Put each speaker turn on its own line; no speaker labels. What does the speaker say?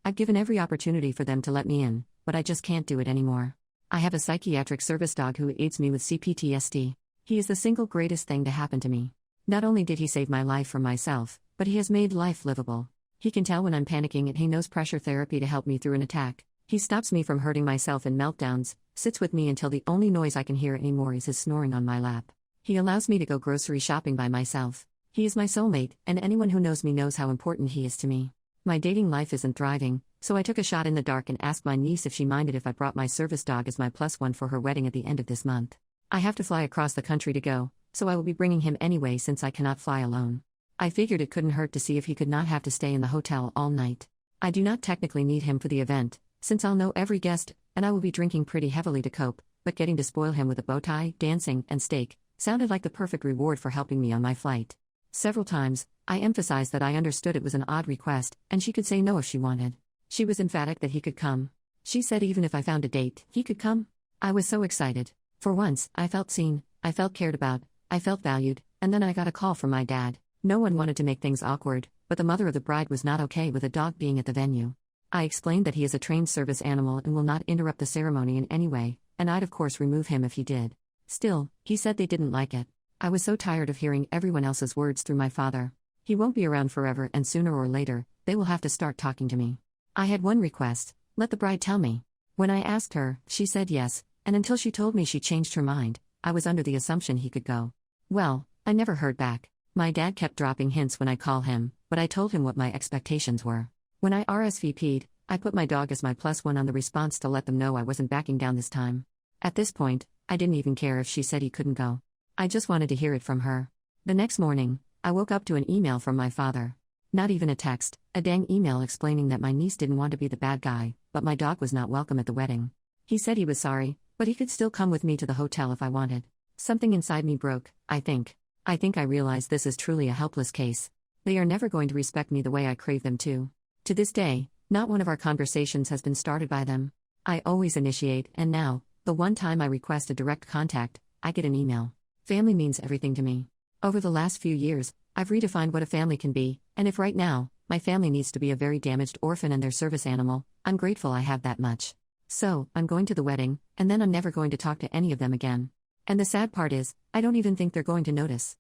I've given every opportunity for them to let me in, but I just can't do it anymore. I have a psychiatric service dog who aids me with CPTSD. He is the single greatest thing to happen to me. Not only did he save my life from myself, but he has made life livable. He can tell when I'm panicking and he knows pressure therapy to help me through an attack. He stops me from hurting myself in meltdowns, sits with me until the only noise I can hear anymore is his snoring on my lap. He allows me to go grocery shopping by myself. He is my soulmate, and anyone who knows me knows how important he is to me. My dating life isn't thriving, so I took a shot in the dark and asked my niece if she minded if I brought my service dog as my +1 for her wedding at the end of this month. I have to fly across the country to go, so I will be bringing him anyway since I cannot fly alone. I figured it couldn't hurt to see if he could not have to stay in the hotel all night. I do not technically need him for the event, since I'll know every guest, and I will be drinking pretty heavily to cope, but getting to spoil him with a bow tie, dancing, and steak sounded like the perfect reward for helping me on my flight. Several times, I emphasized that I understood it was an odd request, and she could say no if she wanted. She was emphatic that he could come. She said even if I found a date, he could come. I was so excited. For once, I felt seen, I felt cared about, I felt valued, and then I got a call from my dad. No one wanted to make things awkward, but the mother of the bride was not okay with a dog being at the venue. I explained that he is a trained service animal and will not interrupt the ceremony in any way, and I'd of course remove him if he did. Still, he said they didn't like it. I was so tired of hearing everyone else's words through my father. He won't be around forever, and sooner or later, they will have to start talking to me. I had one request: let the bride tell me. When I asked her, she said yes, and until she told me she changed her mind, I was under the assumption he could go. Well, I never heard back. My dad kept dropping hints when I call him, but I told him what my expectations were. When I RSVP'd, I put my dog as my +1 on the response to let them know I wasn't backing down this time. At this point, I didn't even care if she said he couldn't go. I just wanted to hear it from her. The next morning, I woke up to an email from my father. Not even a text, a dang email explaining that my niece didn't want to be the bad guy, but my dog was not welcome at the wedding. He said he was sorry, but he could still come with me to the hotel if I wanted. Something inside me broke, I think. I realized this is truly a helpless case. They are never going to respect me the way I crave them to. To this day, not one of our conversations has been started by them. I always initiate, and now, the one time I request a direct contact, I get an email. Family means everything to me. Over the last few years, I've redefined what a family can be, and if right now, my family needs to be a very damaged orphan and their service animal, I'm grateful I have that much. So, I'm going to the wedding, and then I'm never going to talk to any of them again. And the sad part is, I don't even think they're going to notice.